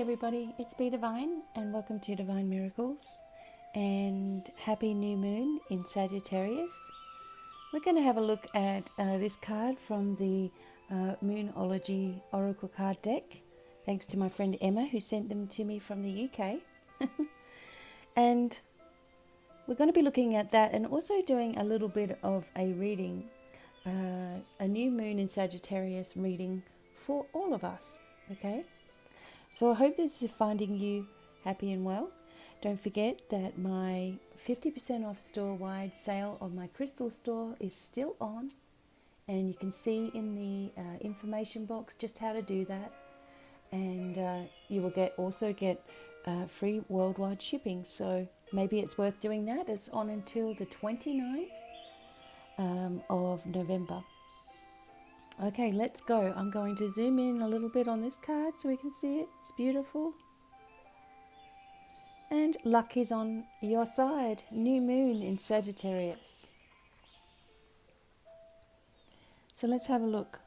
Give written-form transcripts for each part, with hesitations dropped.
everybody, it's BDevine and welcome to Divine Miracles and happy new moon in Sagittarius. We're going to have a look at this card from the Moonology Oracle card deck, thanks to my friend Emma who sent them to me from the UK. And we're going to be looking at that and also doing a little bit of a reading, a new moon in Sagittarius reading for all of us, okay? So I hope this is finding you happy and well. Don't forget that my 50% off store-wide sale of my crystal store is still on. And you can see in the information box just how to do that. And you will also get free worldwide shipping. So maybe it's worth doing that. It's on until the 29th of November. Okay, let's go. I'm going to zoom in a little bit on this card so we can see it. It's beautiful. And luck is on your side. New moon in Sagittarius. So let's have a look.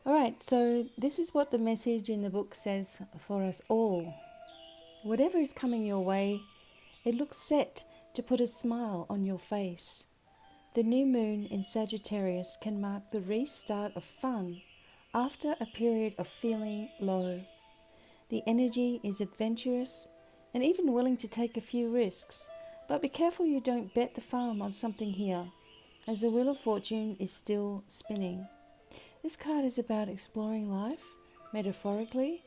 All right, so this is what the message in the book says for us all. Whatever is coming your way, it looks set to put a smile on your face. The new moon in Sagittarius can mark the restart of fun after a period of feeling low. The energy is adventurous and even willing to take a few risks, but be careful you don't bet the farm on something here, as the wheel of fortune is still spinning. This card is about exploring life, metaphorically,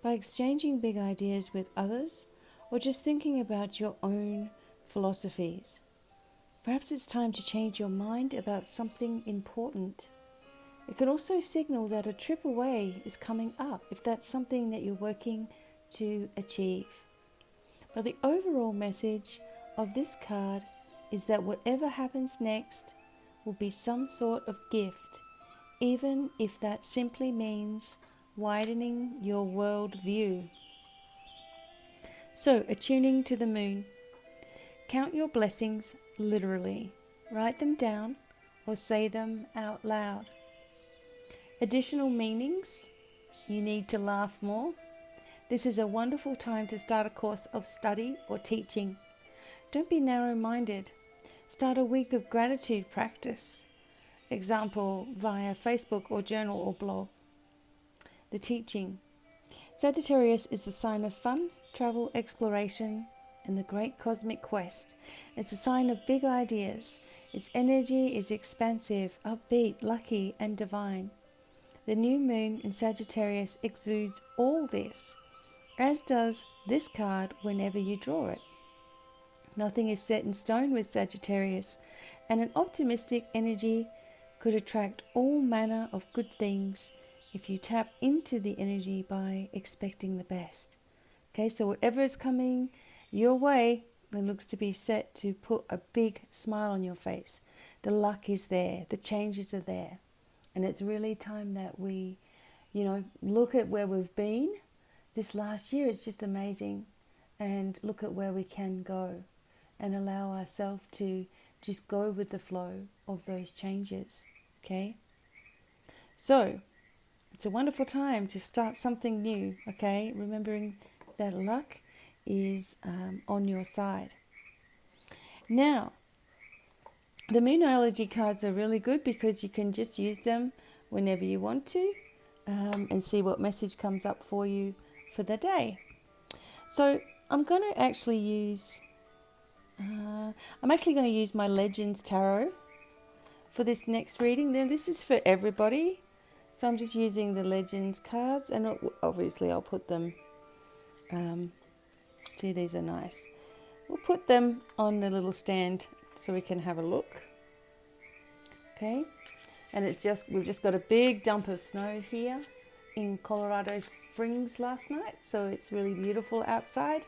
by exchanging big ideas with others or just thinking about your own philosophies. Perhaps it's time to change your mind about something important. It could also signal that a trip away is coming up if that's something that you're working to achieve. But the overall message of this card is that whatever happens next will be some sort of gift, even if that simply means widening your world view. So, attuning to the moon. Count your blessings literally. Write them down or say them out loud. Additional meanings: you need to laugh more. This is a wonderful time to start a course of study or teaching. Don't be narrow-minded. Start a week of gratitude practice. Example via Facebook or journal or blog. The teaching. Sagittarius is the sign of fun, travel, exploration, and the great cosmic quest. It's a sign of big ideas. Its energy is expansive, upbeat, lucky, and divine. The new moon in Sagittarius exudes all this, as does this card whenever you draw it. Nothing is set in stone with Sagittarius, and an optimistic energy could attract all manner of good things if you tap into the energy by expecting the best. Okay, so whatever is coming your way, it looks to be set to put a big smile on your face. The luck is there, the changes are there, and it's really time that we, look at where we've been. This last year is just amazing, and look at where we can go and allow ourselves to just go with the flow of those changes, okay? So, it's a wonderful time to start something new, okay? Remembering that luck is on your side. Now, the Moonology cards are really good because you can just use them whenever you want to and see what message comes up for you for the day. So I'm going to actually use my Legends Tarot for this next reading. Then this is for everybody. So I'm just using the Legends cards, and obviously I'll put them see, these are nice. We'll put them on the little stand so we can have a look. Okay, and we've just got a big dump of snow here in Colorado Springs last night, so it's really beautiful outside.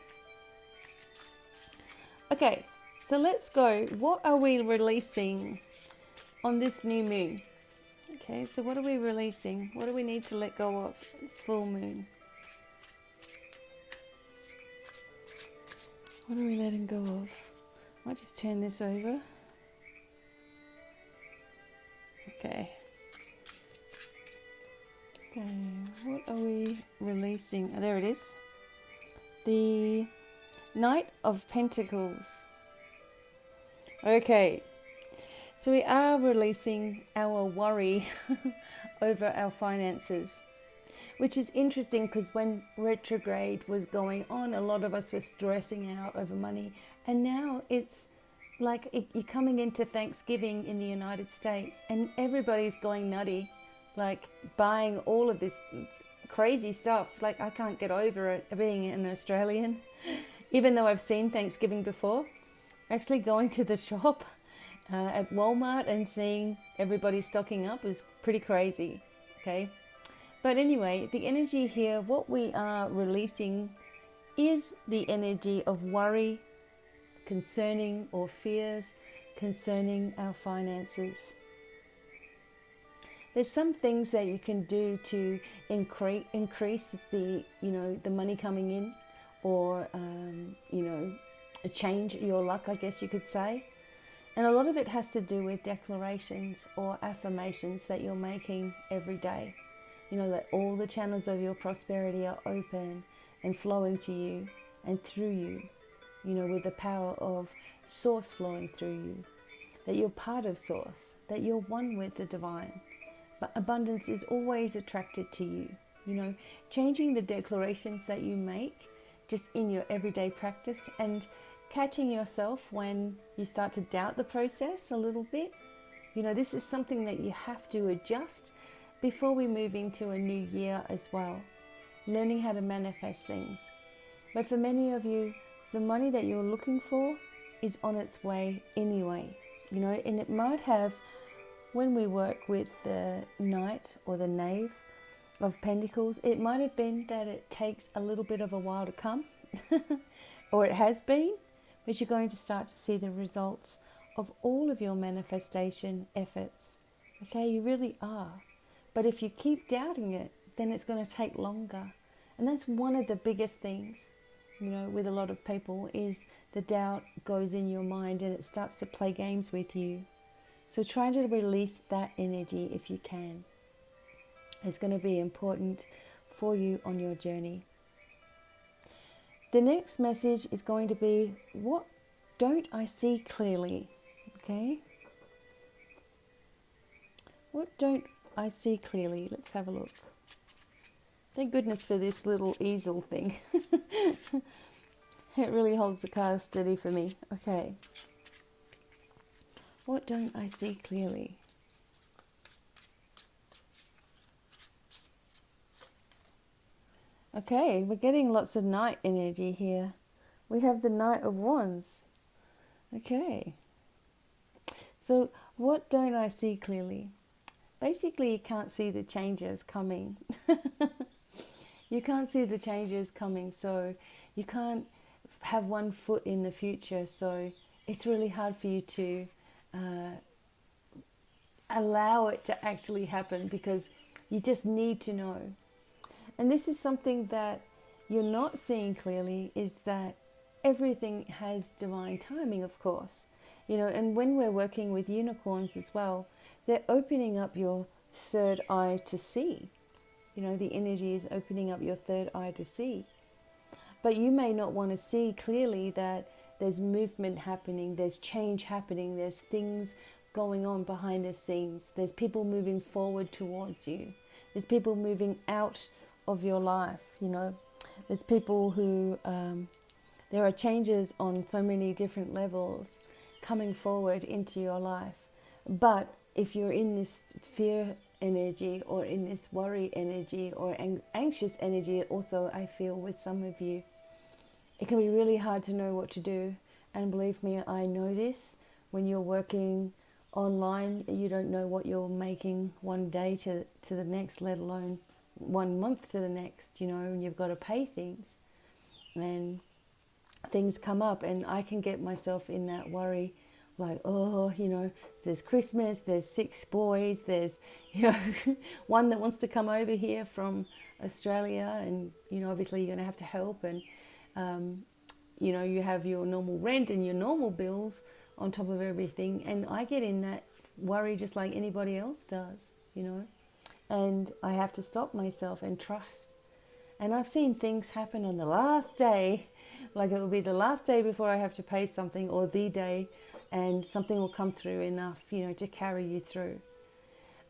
Okay, so let's go. What are we releasing on this new moon? Okay, so what are we releasing? What do we need to let go of this full moon? What are we letting go of? I might just turn this over. Okay. Okay, What are we releasing? Oh, there it is. The Knight of Pentacles. Okay, so we are releasing our worry over our finances, which is interesting because when retrograde was going on, a lot of us were stressing out over money. And now it's like you're coming into Thanksgiving in the United States and everybody's going nutty, like buying all of this crazy stuff. Like I can't get over it being an Australian, even though I've seen Thanksgiving before. Actually going to the shop at Walmart and seeing everybody stocking up was pretty crazy, okay? But anyway, the energy here, what we are releasing is the energy of worry concerning or fears concerning our finances. There's some things that you can do to increase the, the money coming in, or, change your luck, I guess you could say. And a lot of it has to do with declarations or affirmations that you're making every day. That all the channels of your prosperity are open and flowing to you and through you, with the power of Source flowing through you, that you're part of Source, that you're one with the Divine. But abundance is always attracted to you, changing the declarations that you make just in your everyday practice and catching yourself when you start to doubt the process a little bit. This is something that you have to adjust before we move into a new year as well, learning how to manifest things. But for many of you, the money that you're looking for is on its way anyway, and it might have, when we work with the Knight or the Knave of Pentacles, it might have been that it takes a little bit of a while to come, or it has been, but you're going to start to see the results of all of your manifestation efforts. Okay, you really are. But if you keep doubting it, then it's going to take longer. And that's one of the biggest things, with a lot of people, is the doubt goes in your mind and it starts to play games with you. So try to release that energy if you can. It's going to be important for you on your journey. The next message is going to be, what don't I see clearly? Okay? What don't I see clearly? Let's have a look. Thank goodness for this little easel thing. It really holds the card steady for me. Okay. What don't I see clearly? Okay, we're getting lots of Knight energy here. We have the Knight of Wands. Okay. So, what don't I see clearly? Basically, you can't see the changes coming. You can't see the changes coming, so you can't have one foot in the future. So it's really hard for you to allow it to actually happen, because you just need to know. And this is something that you're not seeing clearly, is that everything has divine timing, of course. And when we're working with unicorns as well, they're opening up your third eye to see. The energy is opening up your third eye to see. But you may not want to see clearly that there's movement happening, there's change happening, there's things going on behind the scenes. There's people moving forward towards you. There's people moving out of your life, There's people who, there are changes on so many different levels coming forward into your life. But if you're in this fear energy, or in this worry energy, or anxious energy also, I feel with some of you, it can be really hard to know what to do. And believe me, I know this. When you're working online, you don't know what you're making one day to the next, let alone 1 month to the next, and you've got to pay things. And things come up, and I can get myself in that worry, like, there's Christmas, there's 6 boys, there's, one that wants to come over here from Australia, and, obviously you're going to have to help, and, you have your normal rent and your normal bills on top of everything, and I get in that worry just like anybody else does, And I have to stop myself and trust. And I've seen things happen on the last day, like it will be the last day before I have to pay something, or the day, and something will come through enough, to carry you through.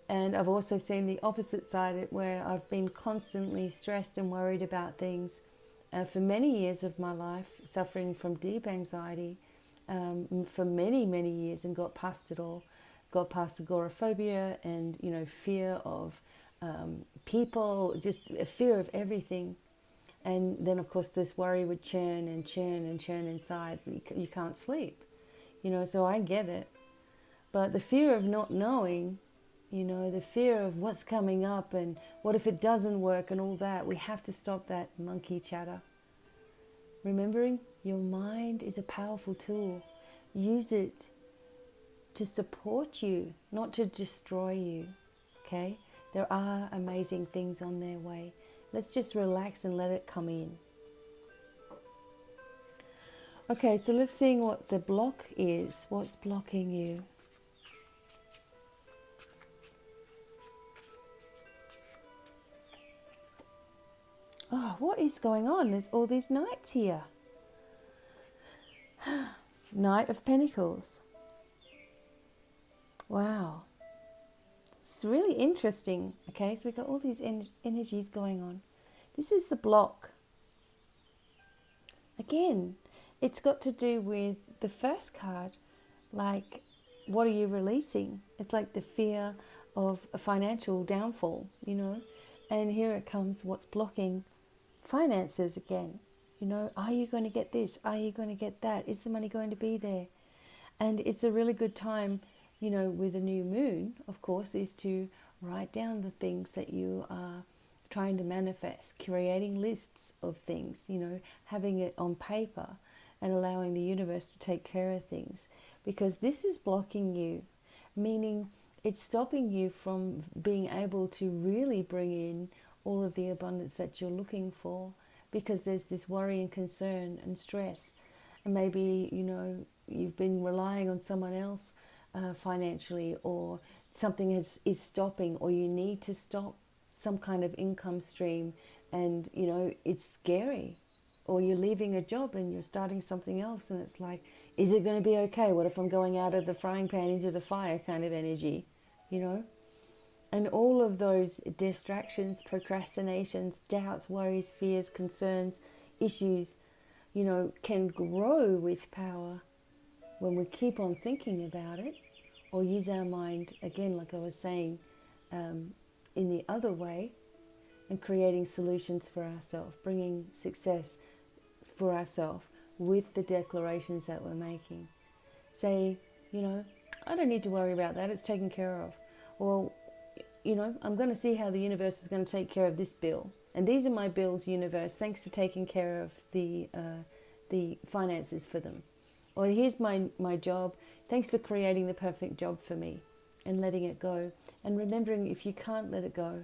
And I've also seen the opposite side, where I've been constantly stressed and worried about things for many years of my life, suffering from deep anxiety for many, many years, and got past it all. Got past agoraphobia and, fear of people, just a fear of everything. And then, of course, this worry would churn and churn and churn inside. You can't sleep, so I get it. But the fear of not knowing, the fear of what's coming up and what if it doesn't work and all that, we have to stop that monkey chatter. Remembering your mind is a powerful tool. Use it to support you, not to destroy you, okay? There are amazing things on their way. Let's just relax and let it come in. Okay, so let's see what the block is. What's blocking you? Oh, what is going on? There's all these knights here. Knight of Pentacles. Wow. It's really interesting. Okay, so we've got all these energies going on. This is the block. Again, it's got to do with the first card. Like, what are you releasing? It's like the fear of a financial downfall, And here it comes, what's blocking finances again. Are you going to get this? Are you going to get that? Is the money going to be there? And it's a really good time, with a new moon, of course, is to write down the things that you are trying to manifest, creating lists of things, having it on paper and allowing the universe to take care of things. Because this is blocking you, meaning it's stopping you from being able to really bring in all of the abundance that you're looking for, because there's this worry and concern and stress. And maybe, you've been relying on someone else financially, or something is stopping, or you need to stop some kind of income stream, and, it's scary. Or you're leaving a job and you're starting something else, and it's like, is it going to be okay? What if I'm going out of the frying pan into the fire kind of energy, And all of those distractions, procrastinations, doubts, worries, fears, concerns, issues, can grow with power when we keep on thinking about it, or use our mind, again, like I was saying, in the other way, and creating solutions for ourselves, bringing success for ourselves with the declarations that we're making. Say, I don't need to worry about that, it's taken care of. Or, I'm going to see how the universe is going to take care of this bill. And these are my bills, universe. Thanks for taking care of the finances for them. Or here's my job. Thanks for creating the perfect job for me, and letting it go. And remembering, if you can't let it go,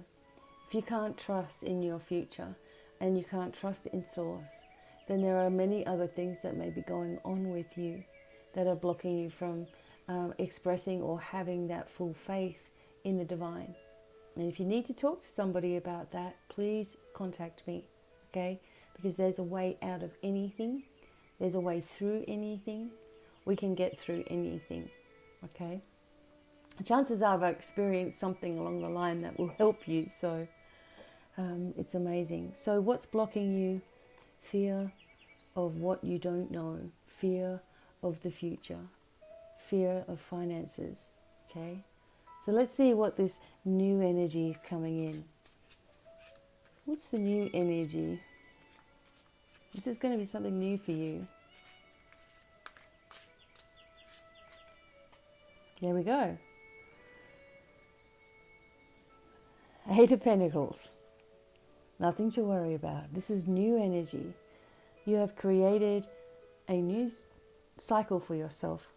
if you can't trust in your future and you can't trust in Source, then there are many other things that may be going on with you that are blocking you from expressing or having that full faith in the divine. And if you need to talk to somebody about that, please contact me, okay? Because there's a way out of anything. There's a way through anything. We can get through anything, okay? Chances are I've experienced something along the line that will help you, so it's amazing. So what's blocking you? Fear of what you don't know, fear of the future, fear of finances, okay? So let's see what this new energy is coming in. What's the new energy? This is going to be something new for you. There we go. Eight of Pentacles. Nothing to worry about. This is new energy. You have created a new cycle for yourself.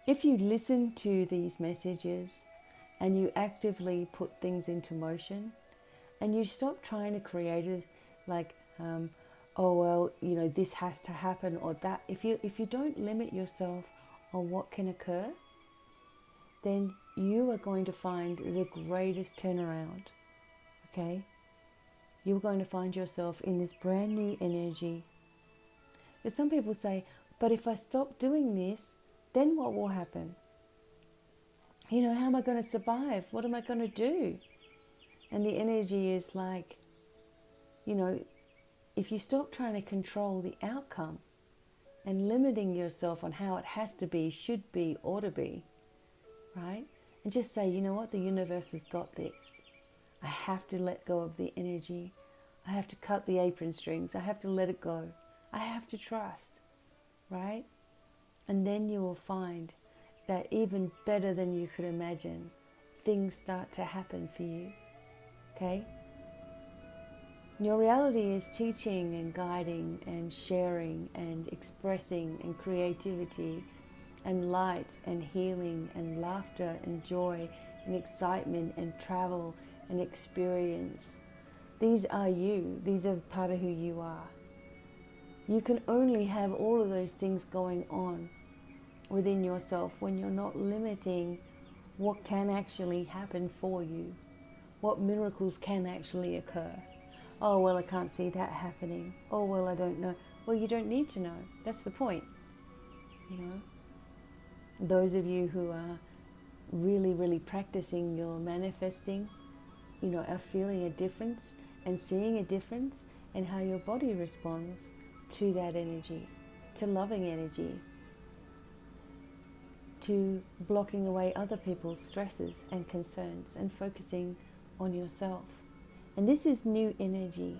If you listen to these messages and you actively put things into motion, and you stop trying to create it like, this has to happen, or that. If you don't limit yourself on what can occur, then you are going to find the greatest turnaround, okay? You're going to find yourself in this brand new energy. But some people say, but if I stop doing this, then what will happen? You know, how am I going to survive? What am I going to do? And the energy is like, you know, if you stop trying to control the outcome and limiting yourself on how it has to be, should be, ought to be, right? And just say, you know what, the universe has got this. I have to let go of the energy. I have to cut the apron strings. I have to let it go. I have to trust, right? And then you will find that even better than you could imagine, things start to happen for you, okay? Your reality is teaching and guiding and sharing and expressing and creativity and light and healing and laughter and joy and excitement and travel and experience. These are you. These are part of who you are. You can only have all of those things going on within yourself when you're not limiting what can actually happen for you, what miracles can actually occur. Oh, well, I can't see that happening. Oh, well, I don't know. Well, you don't need to know. That's the point, you know. Those of you who are really, really practicing your manifesting, you know, are feeling a difference and seeing a difference in how your body responds to that energy, to loving energy, to blocking away other people's stresses and concerns and focusing on yourself. And this is new energy,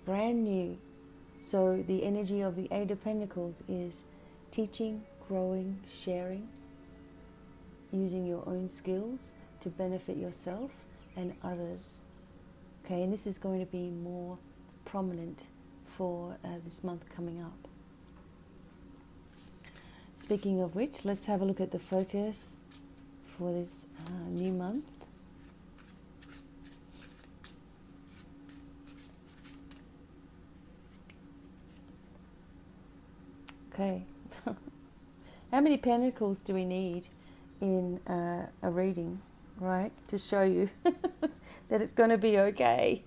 brand new. So the energy of the Eight of Pentacles is teaching, growing, sharing, using your own skills to benefit yourself and others. Okay, and this is going to be more prominent for this month coming up. Speaking of which, let's have a look at the focus for this new month. Okay, how many pentacles do we need in a reading, right, to show you that it's going to be okay?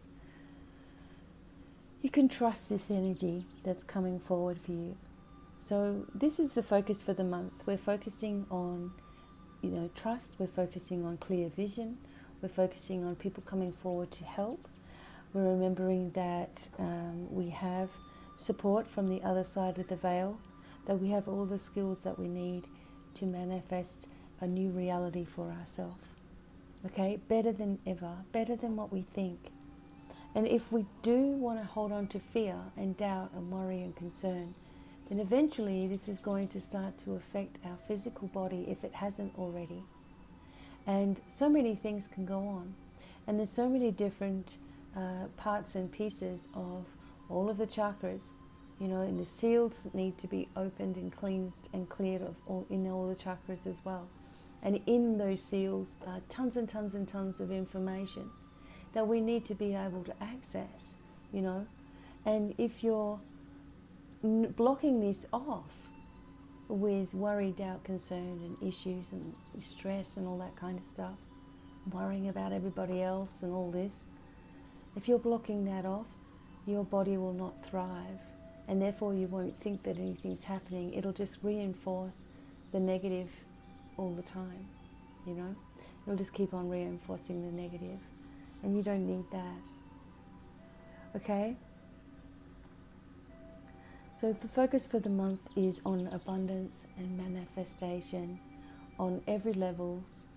You can trust this energy that's coming forward for you. So this is the focus for the month. We're focusing on, you know, trust. We're focusing on clear vision. We're focusing on people coming forward to help. We're remembering that we have support from the other side of the veil, that we have all the skills that we need to manifest a new reality for ourselves. Okay, better than ever, better than what we think. And if we do want to hold on to fear and doubt and worry and concern, then eventually this is going to start to affect our physical body if it hasn't already. And so many things can go on. And there's so many different parts and pieces of all of the chakras, you know, and the seals need to be opened and cleansed and cleared of all the chakras as well. And in those seals are tons and tons and tons of information that we need to be able to access, you know. And if you're blocking this off with worry, doubt, concern and issues and stress and all that kind of stuff, worrying about everybody else and all this, if you're blocking that off, your body will not thrive, and therefore you won't think that anything's happening. It'll just reinforce the negative all the time, you know. It'll just keep on reinforcing the negative, and you don't need that. Okay? So the focus for the month is on abundance and manifestation on every levels,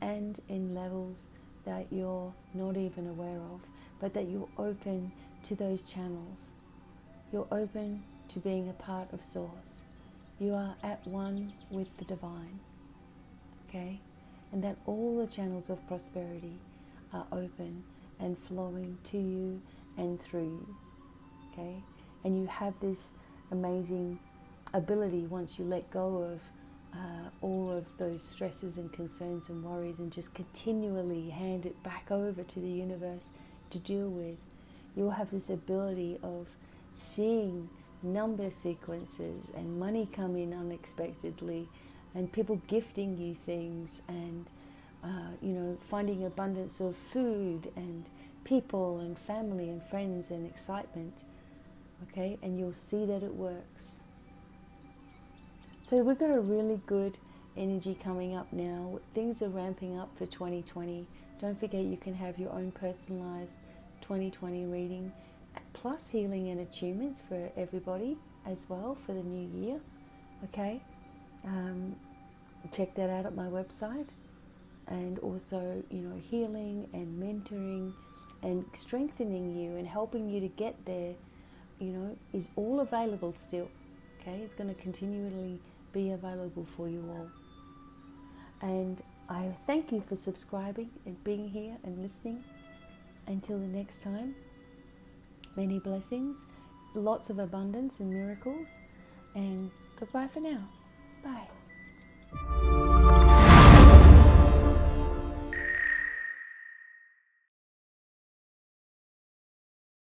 and in levels that you're not even aware of, but that you're open to those channels. You're open to being a part of Source. You are at one with the Divine, okay? And that all the channels of prosperity are open and flowing to you and through you, okay? And you have this amazing ability, once you let go of all of those stresses and concerns and worries and just continually hand it back over to the universe to deal with, you'll have this ability of seeing number sequences and money come in unexpectedly and people gifting you things, and finding abundance of food and people and family and friends and excitement. Okay, and you'll see that it works. So we've got a really good energy coming up now. Things are ramping up for 2020. Don't forget, you can have your own personalized 2020 reading, plus healing and attunements for everybody as well for the new year. Okay, check that out at my website. And also, healing and mentoring and strengthening you and helping you to get there, is all available still. Okay, it's going to continually be available for you all. And I thank you for subscribing and being here and listening. Until the next time, many blessings, lots of abundance and miracles, and goodbye for now. Bye.